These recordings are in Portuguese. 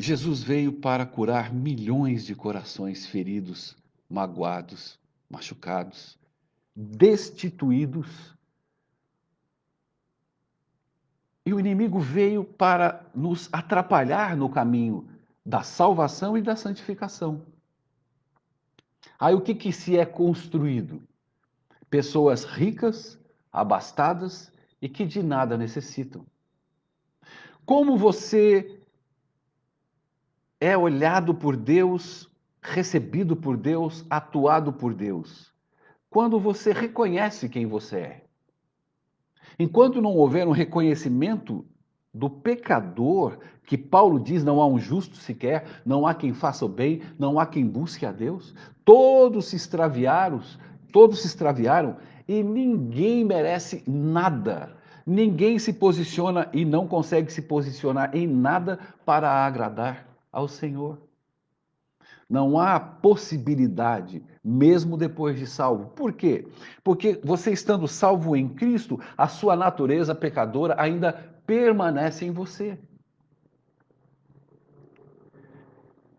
Jesus veio para curar milhões de corações feridos, magoados, machucados, destituídos. E o inimigo veio para nos atrapalhar no caminho da salvação e da santificação. Aí o que que se é construído? Pessoas ricas, abastadas e que de nada necessitam. Como você é olhado por Deus, recebido por Deus, atuado por Deus? Quando você reconhece quem você é. Enquanto não houver um reconhecimento do pecador, que Paulo diz, não há um justo sequer, não há quem faça o bem, não há quem busque a Deus, todos se extraviaram e ninguém merece nada. Ninguém se posiciona e não consegue se posicionar em nada para agradar ao Senhor. Não há possibilidade, mesmo depois de salvo. Por quê? Porque você estando salvo em Cristo, a sua natureza pecadora ainda permanece em você.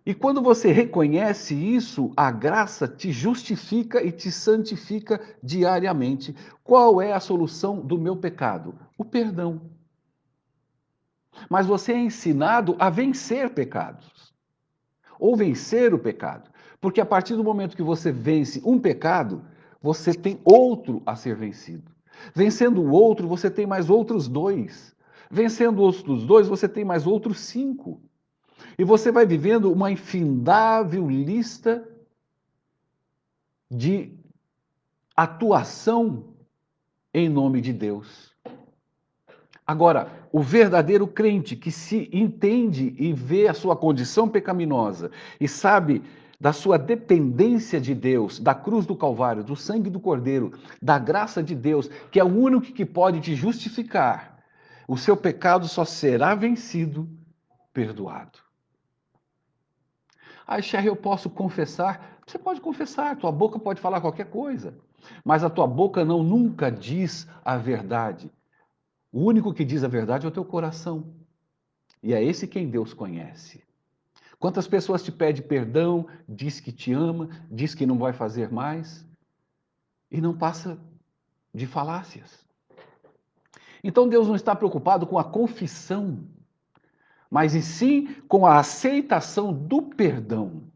E quando você reconhece isso, a graça te justifica e te santifica diariamente. Qual é a solução do meu pecado? O perdão. Mas você é ensinado a vencer pecados, ou vencer o pecado. Porque a partir do momento que você vence um pecado, você tem outro a ser vencido. Vencendo o outro, você tem mais outros dois. Vencendo os outros dois, você tem mais outros cinco. E você vai vivendo uma infindável lista de atuação em nome de Deus. Agora, o verdadeiro crente que se entende e vê a sua condição pecaminosa e sabe da sua dependência de Deus, da cruz do Calvário, do sangue do Cordeiro, da graça de Deus, que é o único que pode te justificar, o seu pecado só será vencido, perdoado. Ah, Sherry, eu posso confessar? Você pode confessar, tua boca pode falar qualquer coisa, mas a tua boca não nunca diz a verdade. O único que diz a verdade é o teu coração. E é esse quem Deus conhece. Quantas pessoas te pedem perdão, diz que te ama, diz que não vai fazer mais, e não passa de falácias. Então Deus não está preocupado com a confissão, mas em sim com a aceitação do perdão.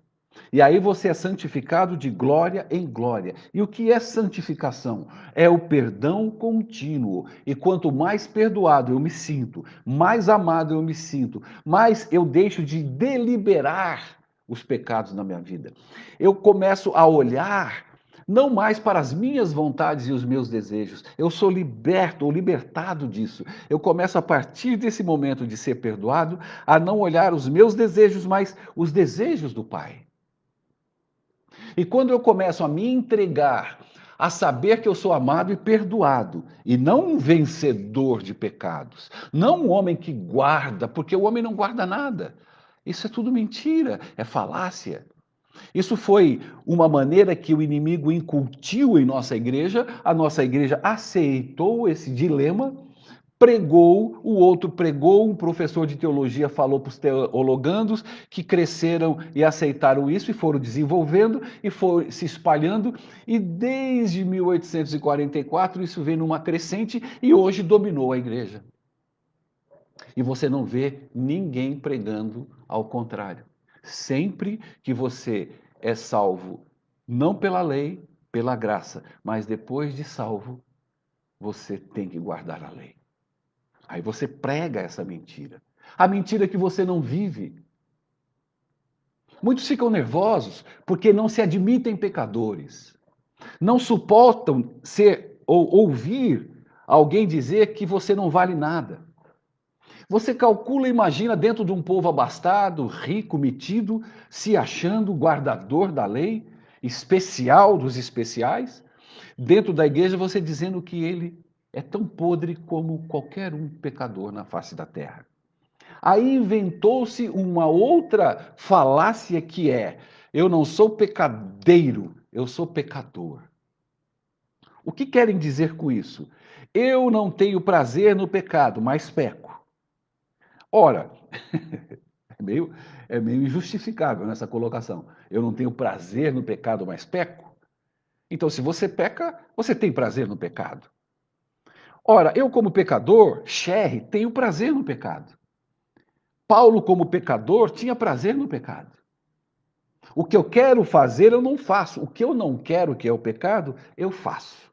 E aí você é santificado de glória em glória. E o que é santificação? É o perdão contínuo. E quanto mais perdoado eu me sinto, mais amado eu me sinto, mais eu deixo de deliberar os pecados na minha vida. Eu começo a olhar não mais para as minhas vontades e os meus desejos. Eu sou liberto ou libertado disso. Eu começo a partir desse momento de ser perdoado a não olhar os meus desejos, mas os desejos do Pai. E quando eu começo a me entregar a saber que eu sou amado e perdoado, e não um vencedor de pecados, não um homem que guarda, porque o homem não guarda nada. Isso é tudo mentira, é falácia. Isso foi uma maneira que o inimigo incutiu em nossa igreja, a nossa igreja aceitou esse dilema, pregou, o outro pregou, um professor de teologia falou para os teologandos que cresceram e aceitaram isso e foram desenvolvendo e foi se espalhando e desde 1844 isso vem numa crescente e hoje dominou a igreja. E você não vê ninguém pregando ao contrário. Sempre que você é salvo, não pela lei, pela graça, mas depois de salvo, você tem que guardar a lei. Aí você prega essa mentira. A mentira que você não vive. Muitos ficam nervosos porque não se admitem pecadores. Não suportam ser ou ouvir alguém dizer que você não vale nada. Você calcula e imagina dentro de um povo abastado, rico, metido, se achando guardador da lei, especial dos especiais, dentro da igreja você dizendo que ele é tão podre como qualquer um pecador na face da terra. Aí inventou-se uma outra falácia que é: eu não sou pecadeiro, eu sou pecador. O que querem dizer com isso? Eu não tenho prazer no pecado, mas peco. Ora, É meio, é meio injustificável nessa colocação. Eu não tenho prazer no pecado, mas peco. Então, se você peca, você tem prazer no pecado. Ora, eu como pecador, Sherry, tenho prazer no pecado. Paulo como pecador tinha prazer no pecado. O que eu quero fazer, eu não faço. O que eu não quero, que é o pecado, eu faço.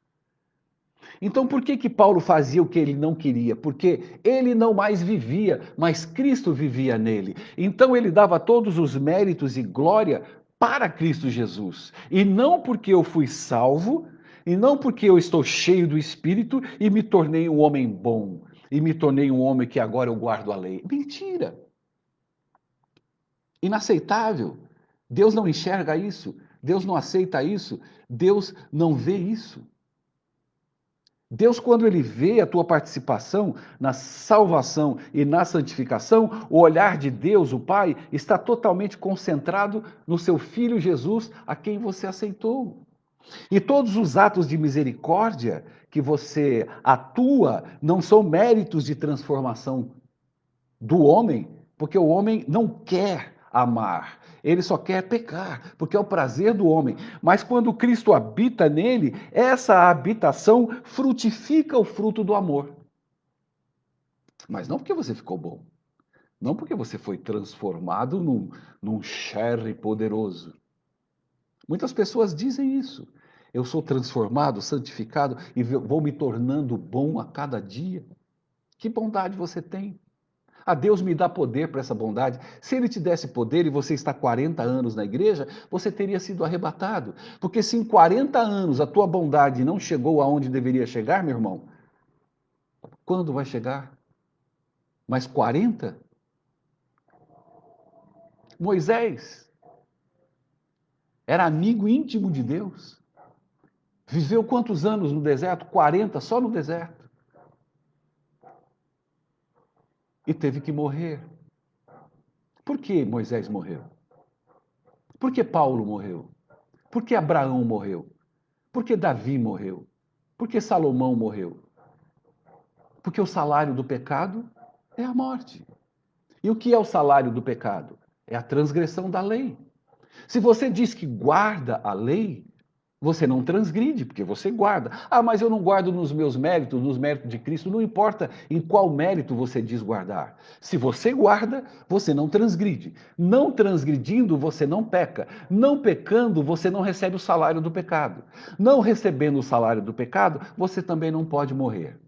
Então, por que que Paulo fazia o que ele não queria? Porque ele não mais vivia, mas Cristo vivia nele. Então, ele dava todos os méritos e glória para Cristo Jesus. E não porque eu fui salvo, e não porque eu estou cheio do Espírito e me tornei um homem bom, e me tornei um homem que agora eu guardo a lei. Mentira! Inaceitável. Deus não enxerga isso, Deus não aceita isso, Deus não vê isso. Deus, quando ele vê a tua participação na salvação e na santificação, o olhar de Deus, o Pai, está totalmente concentrado no seu Filho Jesus, a quem você aceitou. E todos os atos de misericórdia que você atua não são méritos de transformação do homem, porque o homem não quer amar, ele só quer pecar, porque é o prazer do homem. Mas quando Cristo habita nele, essa habitação frutifica o fruto do amor. Mas não porque você ficou bom, não porque você foi transformado num Sherry poderoso. Muitas pessoas dizem isso. Eu sou transformado, santificado e vou me tornando bom a cada dia. Que bondade você tem? Ah, Deus me dá poder para essa bondade. Se Ele te desse poder e você está 40 anos na igreja, você teria sido arrebatado. Porque se em 40 anos a tua bondade não chegou aonde deveria chegar, meu irmão, quando vai chegar? Mais 40? Moisés era amigo íntimo de Deus. Viveu quantos anos no deserto? 40, só no deserto. E teve que morrer. Por que Moisés morreu? Por que Paulo morreu? Por que Abraão morreu? Por que Davi morreu? Por que Salomão morreu? Porque o salário do pecado é a morte. E o que é o salário do pecado? É a transgressão da lei. Se você diz que guarda a lei, você não transgride, porque você guarda. Ah, mas eu não guardo nos meus méritos, nos méritos de Cristo. Não importa em qual mérito você diz guardar. Se você guarda, você não transgride. Não transgredindo, você não peca. Não pecando, você não recebe o salário do pecado. Não recebendo o salário do pecado, você também não pode morrer.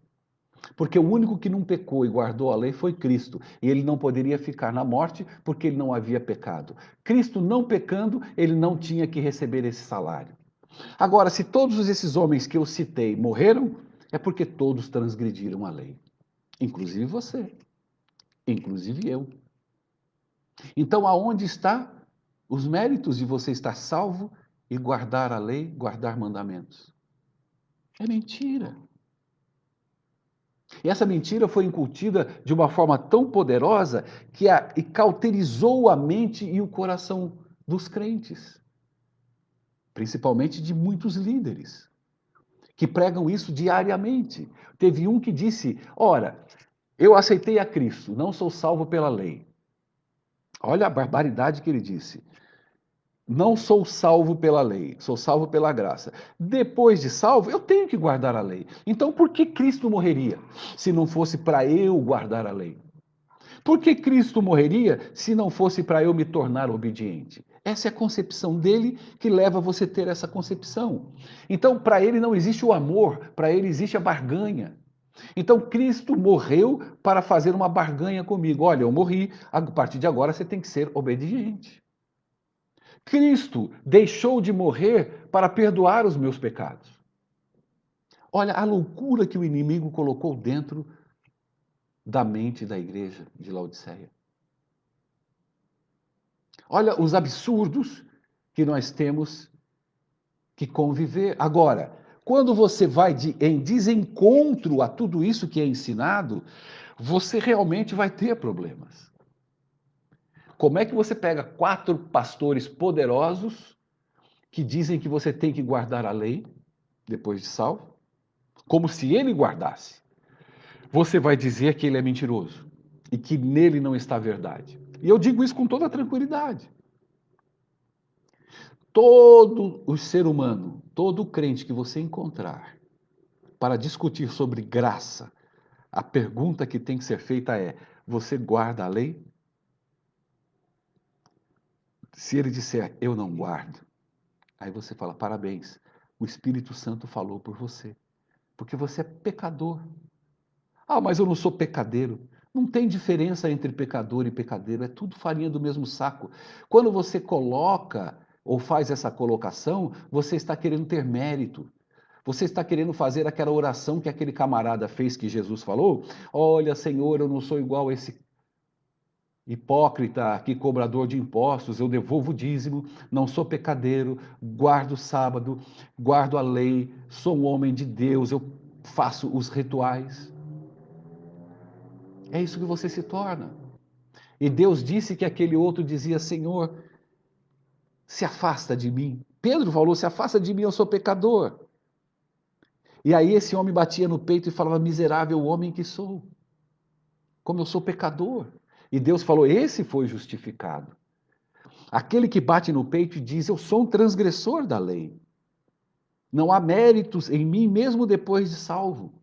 Porque o único que não pecou e guardou a lei foi Cristo. E ele não poderia ficar na morte porque ele não havia pecado. Cristo não pecando, ele não tinha que receber esse salário. Agora, se todos esses homens que eu citei morreram, é porque todos transgrediram a lei. Inclusive você, inclusive eu. Então, aonde está os méritos de você estar salvo e guardar a lei, guardar mandamentos? É mentira. E essa mentira foi incutida de uma forma tão poderosa que e cauterizou a mente e o coração dos crentes, principalmente de muitos líderes, que pregam isso diariamente. Teve um que disse: Ora, eu aceitei a Cristo, não sou salvo pela lei. Olha a barbaridade que ele disse. Não sou salvo pela lei, sou salvo pela graça. Depois de salvo, eu tenho que guardar a lei. Então, por que Cristo morreria se não fosse para eu guardar a lei? Por que Cristo morreria se não fosse para eu me tornar obediente? Essa é a concepção dele que leva você a ter essa concepção. Então, para ele não existe o amor, para ele existe a barganha. Então, Cristo morreu para fazer uma barganha comigo. Olha, eu morri, a partir de agora você tem que ser obediente. Cristo deixou de morrer para perdoar os meus pecados. Olha a loucura que o inimigo colocou dentro da mente da igreja de Laodiceia. Olha os absurdos que nós temos que conviver. Agora, quando você vai em desencontro a tudo isso que é ensinado, você realmente vai ter problemas. Como é que você pega 4 pastores poderosos que dizem que você tem que guardar a lei depois de salvo, como se ele guardasse? Você vai dizer que ele é mentiroso e que nele não está a verdade. E eu digo isso com toda tranquilidade. Todo o ser humano, todo crente que você encontrar para discutir sobre graça, a pergunta que tem que ser feita é: você guarda a lei? Se ele disser, eu não guardo, aí você fala, parabéns, o Espírito Santo falou por você, porque você é pecador. Ah, mas eu não sou pecadeiro. Não tem diferença entre pecador e pecadeiro, é tudo farinha do mesmo saco. Quando você coloca ou faz essa colocação, você está querendo ter mérito. Você está querendo fazer aquela oração que aquele camarada fez que Jesus falou? Olha, Senhor, eu não sou igual a esse hipócrita, que cobrador de impostos, eu devolvo o dízimo, não sou pecadeiro, guardo o sábado, guardo a lei, sou um homem de Deus, eu faço os rituais. É isso que você se torna. E Deus disse que aquele outro dizia: Senhor, se afasta de mim. Pedro falou: se afasta de mim, eu sou pecador. E aí esse homem batia no peito e falava: miserável homem que sou, como eu sou pecador. E Deus falou: esse foi justificado. Aquele que bate no peito e diz: eu sou um transgressor da lei. Não há méritos em mim mesmo depois de salvo.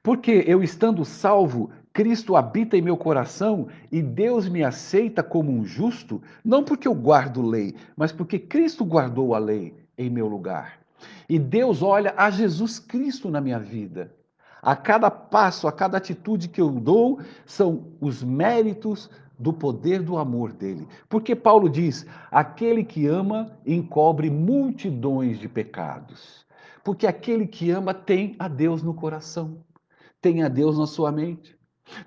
Porque eu estando salvo, Cristo habita em meu coração e Deus me aceita como um justo, não porque eu guardo lei, mas porque Cristo guardou a lei em meu lugar. E Deus olha a Jesus Cristo na minha vida. A cada passo, a cada atitude que eu dou, são os méritos do poder do amor dele. Porque Paulo diz: aquele que ama encobre multidões de pecados. Porque aquele que ama tem a Deus no coração. Tenha Deus na sua mente.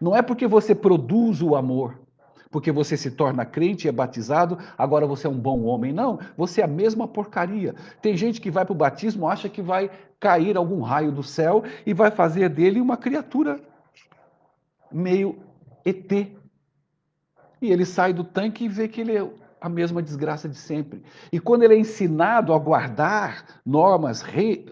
Não é porque você produz o amor, porque você se torna crente e é batizado, agora você é um bom homem. Não, você é a mesma porcaria. Tem gente que vai para o batismo, acha que vai cair algum raio do céu e vai fazer dele uma criatura meio ET. E ele sai do tanque e vê que ele é a mesma desgraça de sempre. E quando ele é ensinado a guardar normas,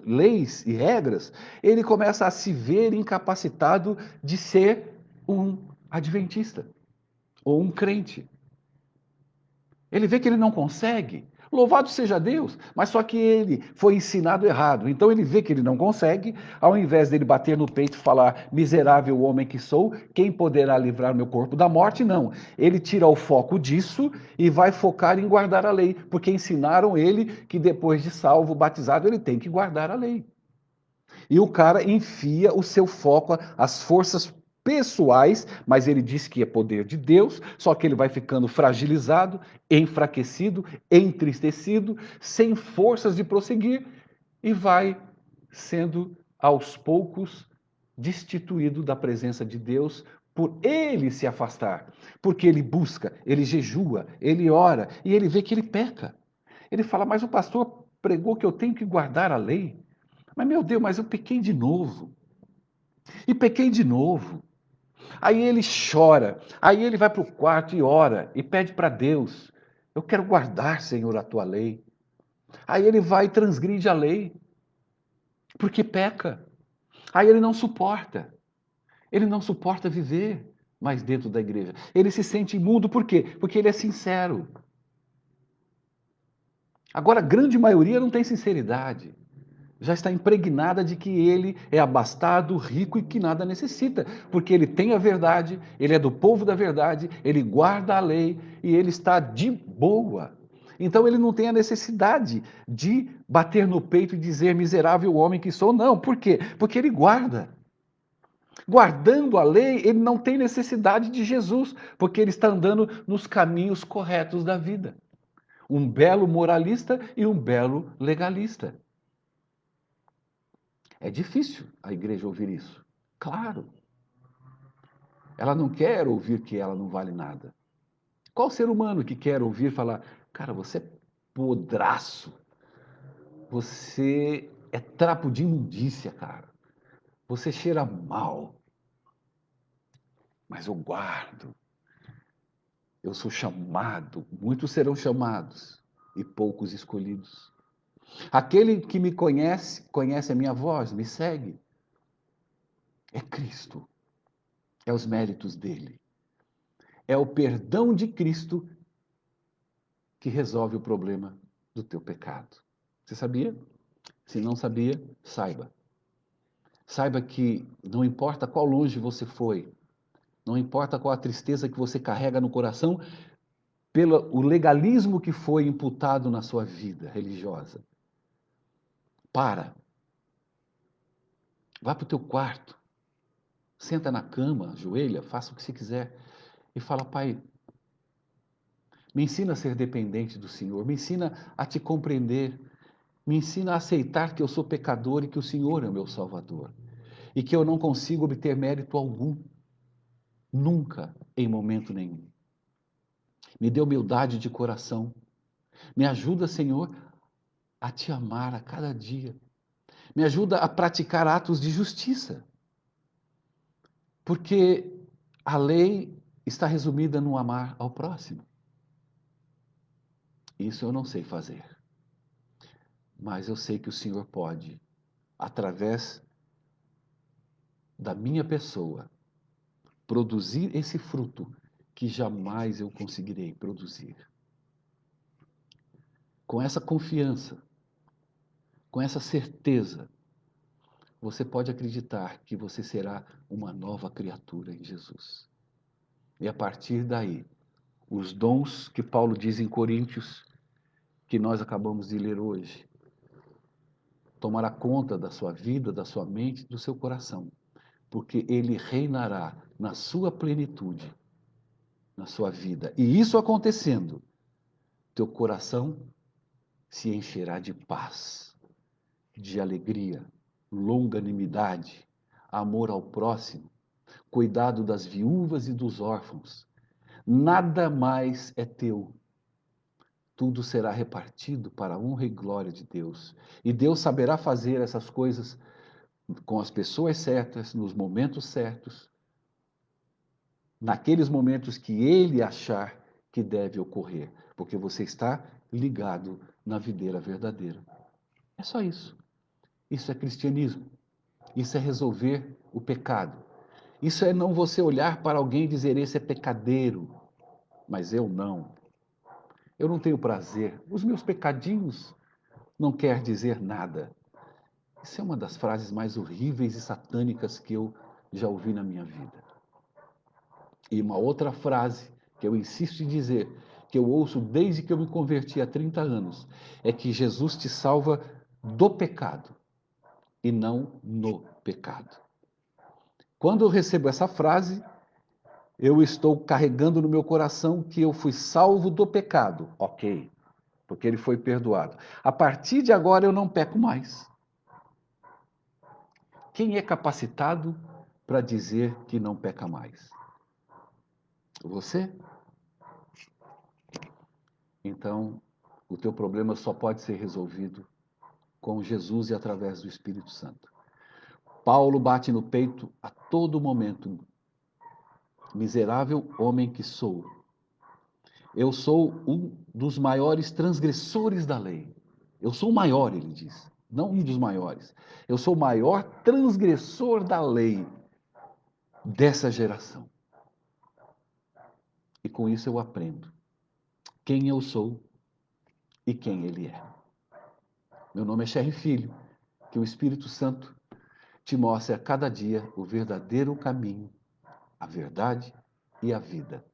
leis e regras, ele começa a se ver incapacitado de ser um adventista ou um crente. Ele vê que ele não consegue. Louvado seja Deus, mas só que ele foi ensinado errado. Então ele vê que ele não consegue, ao invés dele bater no peito e falar: miserável homem que sou, quem poderá livrar meu corpo da morte? Não. Ele tira o foco disso e vai focar em guardar a lei, porque ensinaram ele que depois de salvo, batizado, ele tem que guardar a lei. E o cara enfia o seu foco, as forças pessoais, mas ele diz que é poder de Deus, só que ele vai ficando fragilizado, enfraquecido, entristecido, sem forças de prosseguir e vai sendo aos poucos destituído da presença de Deus por ele se afastar, porque ele busca, ele jejua, ele ora e ele vê que ele peca. Ele fala: mas o pastor pregou que eu tenho que guardar a lei. Mas, meu Deus, mas eu pequei de novo. E pequei de novo. Aí ele chora. Aí ele vai para o quarto e ora. E pede para Deus: eu quero guardar, Senhor, a tua lei. Aí ele vai e transgride a lei. Porque peca. Aí ele não suporta. Ele não suporta viver mais dentro da igreja. Ele se sente imundo. Por quê? Porque ele é sincero. Agora, a grande maioria não tem sinceridade. Já está impregnada de que ele é abastado, rico e que nada necessita, porque ele tem a verdade, ele é do povo da verdade, ele guarda a lei e ele está de boa. Então ele não tem a necessidade de bater no peito e dizer miserável homem que sou, não. Por quê? Porque ele guarda. Guardando a lei, ele não tem necessidade de Jesus, porque ele está andando nos caminhos corretos da vida. Um belo moralista e um belo legalista. É difícil a igreja ouvir isso. Claro. Ela não quer ouvir que ela não vale nada. Qual ser humano que quer ouvir falar: cara, você é podraço. Você é trapo de imundícia, cara. Você cheira mal. Mas eu guardo. Eu sou chamado. Muitos serão chamados e poucos escolhidos. Aquele que me conhece, conhece a minha voz, me segue. É Cristo. É os méritos dele. É o perdão de Cristo que resolve o problema do teu pecado. Você sabia? Se não sabia, saiba. Saiba que não importa qual longe você foi, não importa qual a tristeza que você carrega no coração, pelo o legalismo que foi imputado na sua vida religiosa. Para. Vá para o teu quarto. Senta na cama, ajoelha, faça o que você quiser. E fala, Pai, me ensina a ser dependente do Senhor. Me ensina a te compreender. Me ensina a aceitar que eu sou pecador e que o Senhor é o meu Salvador. E que eu não consigo obter mérito algum. Nunca, em momento nenhum. Me dê humildade de coração. Me ajuda, Senhor, a te amar a cada dia. Me ajuda a praticar atos de justiça. Porque a lei está resumida no amar ao próximo. Isso eu não sei fazer. Mas eu sei que o Senhor pode, através da minha pessoa, produzir esse fruto que jamais eu conseguirei produzir. Com essa confiança, com essa certeza, você pode acreditar que você será uma nova criatura em Jesus. E a partir daí, os dons que Paulo diz em Coríntios, que nós acabamos de ler hoje, tomará conta da sua vida, da sua mente, do seu coração, porque ele reinará na sua plenitude, na sua vida. E isso acontecendo, teu coração se encherá de paz, de alegria, longanimidade, amor ao próximo, cuidado das viúvas e dos órfãos. Nada mais é teu. Tudo será repartido para a honra e glória de Deus. E Deus saberá fazer essas coisas com as pessoas certas, nos momentos certos, naqueles momentos que Ele achar que deve ocorrer, porque você está ligado na videira verdadeira. É só isso. Isso é cristianismo. Isso é resolver o pecado. Isso é não você olhar para alguém e dizer: esse é pecadeiro, mas eu não. Eu não tenho prazer. Os meus pecadinhos não quer dizer nada. Isso é uma das frases mais horríveis e satânicas que eu já ouvi na minha vida. E uma outra frase que eu insisto em dizer, que eu ouço desde que eu me converti há 30 anos, é que Jesus te salva do pecado e não no pecado. Quando eu recebo essa frase, eu estou carregando no meu coração que eu fui salvo do pecado. Ok, porque ele foi perdoado. A partir de agora eu não peco mais. Quem é capacitado para dizer que não peca mais? Você? Então, o teu problema só pode ser resolvido com Jesus e através do Espírito Santo. Paulo bate no peito a todo momento. Miserável homem que sou. Eu sou um dos maiores transgressores da lei. Eu sou o maior, ele diz, não um dos maiores. Eu sou o maior transgressor da lei dessa geração. E com isso eu aprendo quem eu sou e quem ele é. Meu nome é Sherry Filho, que o Espírito Santo te mostre a cada dia o verdadeiro caminho, a verdade e a vida,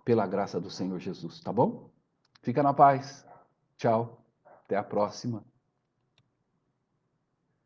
pela graça do Senhor Jesus, tá bom? Fica na paz. Tchau. Até a próxima.